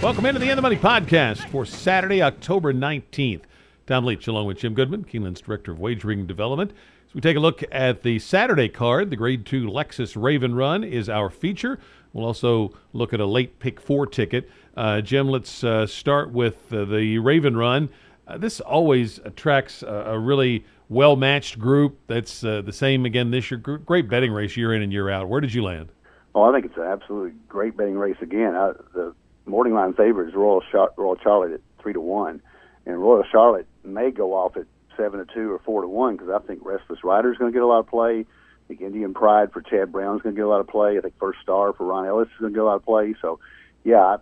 Welcome into the In the Money podcast for Saturday, October 19th. Tom Leach along with Jim Goodman, Keeneland's Director of Wagering Development. As we take a look at the Saturday card, the Grade 2 Lexus Raven Run is our feature. We'll also look at a late pick 4 ticket. Jim, let's start with the Raven Run. This always attracts a really well-matched group. That's the same again this year. Great betting race year in and year out. Where did you land? Oh, I think it's an absolutely great betting race again. The morning line favorite is Royal Charlotte at 3-1, and Royal Charlotte may go off at 7-2 or 4-1 because I think Restless Rider is going to get a lot of play. I think Indian Pride for Chad Brown is going to get a lot of play. I think First Star for Ron Ellis is going to get a lot of play. So, yeah,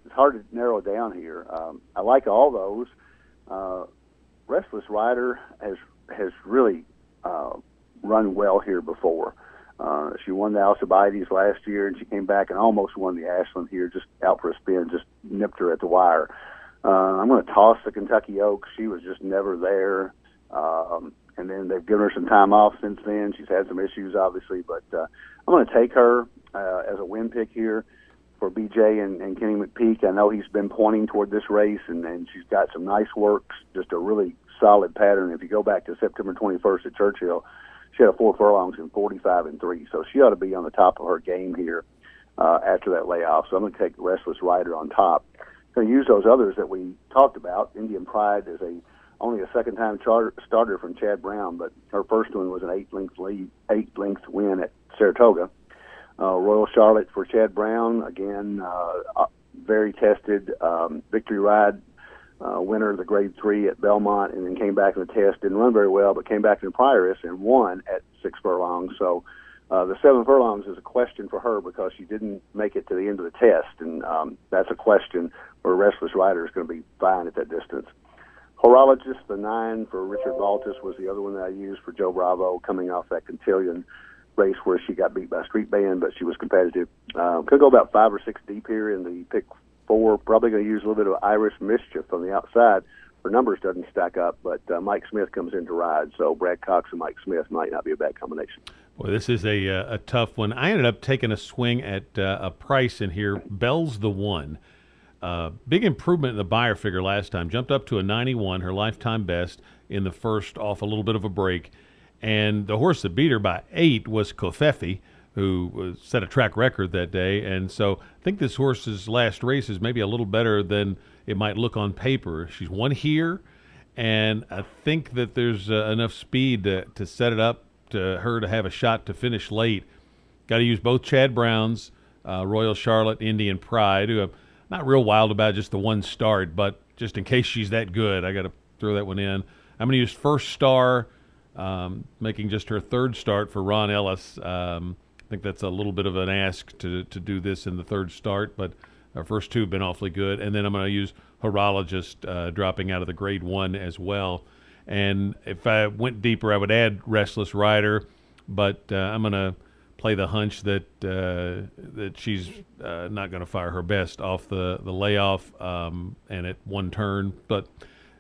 it's hard to narrow it down here. I like all those. Restless Rider has really run well here before. She won the Alcibiades last year, and she came back and almost won the Ashland here, just out for a spin, just nipped her at the wire. I'm going to toss the Kentucky Oaks. She was just never there. And then they've given her some time off since then. She's had some issues, obviously, but I'm going to take her as a win pick here for BJ and Kenny McPeak. I know he's been pointing toward this race, and she's got some nice works, just a really solid pattern. If you go back to September 21st at Churchill, she had 4 furlongs in 45-3, so she ought to be on the top of her game here after that layoff. So I'm going to take Restless Rider on top. Going to use those others that we talked about. Indian Pride is only a second-time starter from Chad Brown, but her first one was an 8-length win at Saratoga. Royal Charlotte for Chad Brown, again, very tested victory ride. Winner of the Grade 3 at Belmont, and then came back in the test. Didn't run very well, but came back in the Prioress and won at 6 furlongs. So the 7 furlongs is a question for her because she didn't make it to the end of the test, and that's a question where Restless Rider is going to be fine at that distance. Horologist, the 9 for Richard Baltus, was the other one that I used for Joe Bravo, coming off that Cotillion race where she got beat by Street Band, but she was competitive. Could go about 5 or 6 deep here in the pick 4, probably going to use a little bit of Irish Mischief on the outside. Her numbers doesn't stack up, but Mike Smith comes in to ride, so Brad Cox and Mike Smith might not be a bad combination. Boy, this is a tough one. I ended up taking a swing at a price in here. Bell's the 1. Big improvement in the buyer figure last time. Jumped up to a 91, her lifetime best in the first off a little bit of a break. And the horse that beat her by 8 was Kofefi, who set a track record that day. And so I think this horse's last race is maybe a little better than it might look on paper. She's won here, and I think that there's enough speed to set it up to her to have a shot to finish late. Got to use both Chad Browns, Royal Charlotte, Indian Pride, who I'm not real wild about just the one start, but just in case she's that good, I got to throw that one in. I'm going to use First Star, making just her 3rd start for Ron Ellis. I think that's a little bit of an ask to do this in the 3rd start, but our first 2 have been awfully good. And then I'm going to use Horologist dropping out of the Grade 1 as well. And if I went deeper, I would add Restless Rider, but I'm going to play the hunch that she's not going to fire her best off the layoff and at one turn. But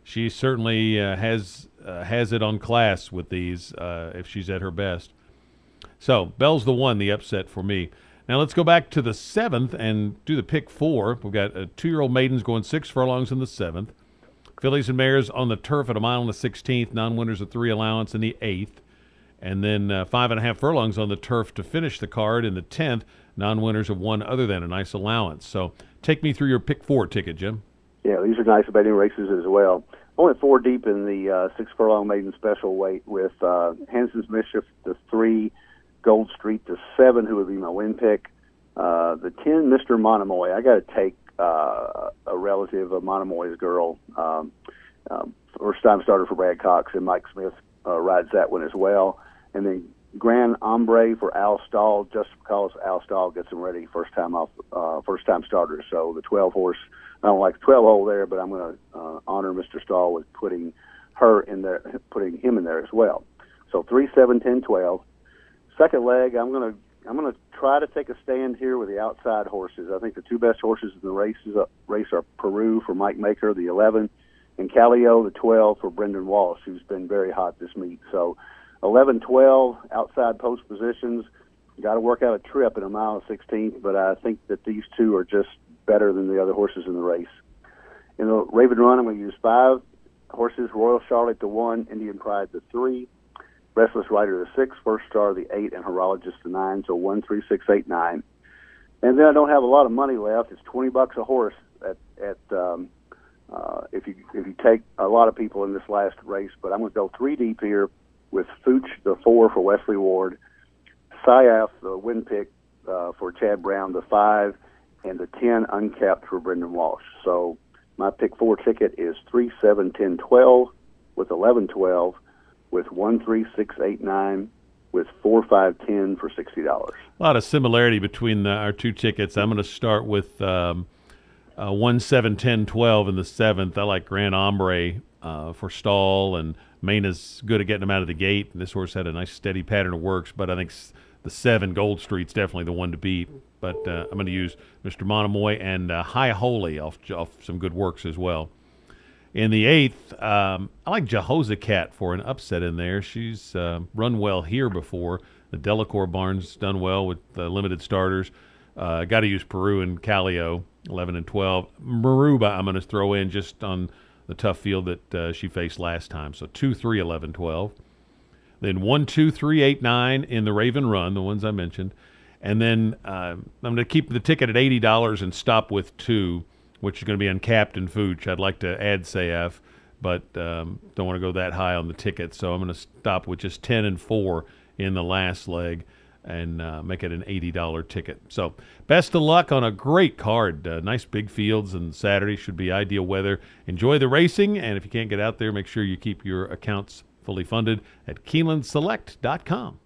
she certainly has it on class with these if she's at her best. So, Bell's the 1, the upset for me. Now, let's go back to the 7th and do the pick 4. We've got 2-year-old maidens going 6 furlongs in the 7th. Fillies and mares on the turf at a mile in the 16th. Non-winners of 3 allowance in the 8th. And then 5.5 furlongs on the turf to finish the card in the 10th. Non-winners of 1 other than a nice allowance. So, take me through your pick 4 ticket, Jim. Yeah, these are nice betting races as well. Only 4 deep in the 6 furlong maiden special weight with Hanson's Mischief, the 3, Gold Street, the 7, who would be my win pick. The 10, Mr. Monomoy. I got to take a relative of Monomoy's girl. First-time starter for Brad Cox, and Mike Smith rides that one as well. And then Grand Ombre for Al Stahl, just because Al Stahl gets him ready first-time starter. So the 12 horse, I don't like the 12 hole there, but I'm going to honor Mr. Stahl with putting him in there as well. So 3, 7, 10, 12. Second leg, I'm going to try to take a stand here with the outside horses. I think the 2 best horses in the race are Peru for Mike Maker, the 11, and Callio, the 12, for Brendan Walsh, who's been very hot this meet. So 11, 12, outside post positions. Got to work out a trip in a mile and 16th, but I think that these 2 are just better than the other horses in the race. In the Raven Run, I'm going to use 5 horses: Royal Charlotte the 1, Indian Pride the 3, Restless Rider the 6, First Star the 8, and Horologist the 9. So 1, 3, 6, 8, 9. And then I don't have a lot of money left. It's $20 a horse if you take a lot of people in this last race. But I'm going to go 3 deep here with Fooch the 4 for Wesley Ward, Syaf the win pick for Chad Brown the 5, and the 10 uncapped for Brendan Walsh. So my pick 4 ticket is 3, 7, 10, 12 with 11, 12 with 1, 3, 6, 8, 9 with 4, 5, 10 for $60. A lot of similarity between our 2 tickets. I'm going to start with 1, 7, 10, 12 in the 7th. I like Grand Ombre for stall, and Mayna's good at getting him out of the gate. This horse had a nice steady pattern of works, but I think the 7 Gold Street's definitely the one to beat. But I'm going to use Mr. Monomoy and High Holy off some good works as well. In the 8th, I like Jehozakat for an upset in there. She's run well here before. The Delacour barn's done well with limited starters. Got to use Peru and Callio, 11 and 12. Maruba I'm going to throw in just on the tough field that she faced last time. So 2, 3, 11, 12. Then 1, 2, 3, 8, 9 in the Raven Run, the ones I mentioned. And then I'm going to keep the ticket at $80 and stop with 2, which is going to be on Captain Fooch. I'd like to add Sayaf, but don't want to go that high on the ticket. So I'm going to stop with just 10 and 4 in the last leg and make it an $80 ticket. So best of luck on a great card. Nice big fields, and Saturday should be ideal weather. Enjoy the racing, and if you can't get out there, make sure you keep your accounts fully funded at KeenelandSelect.com.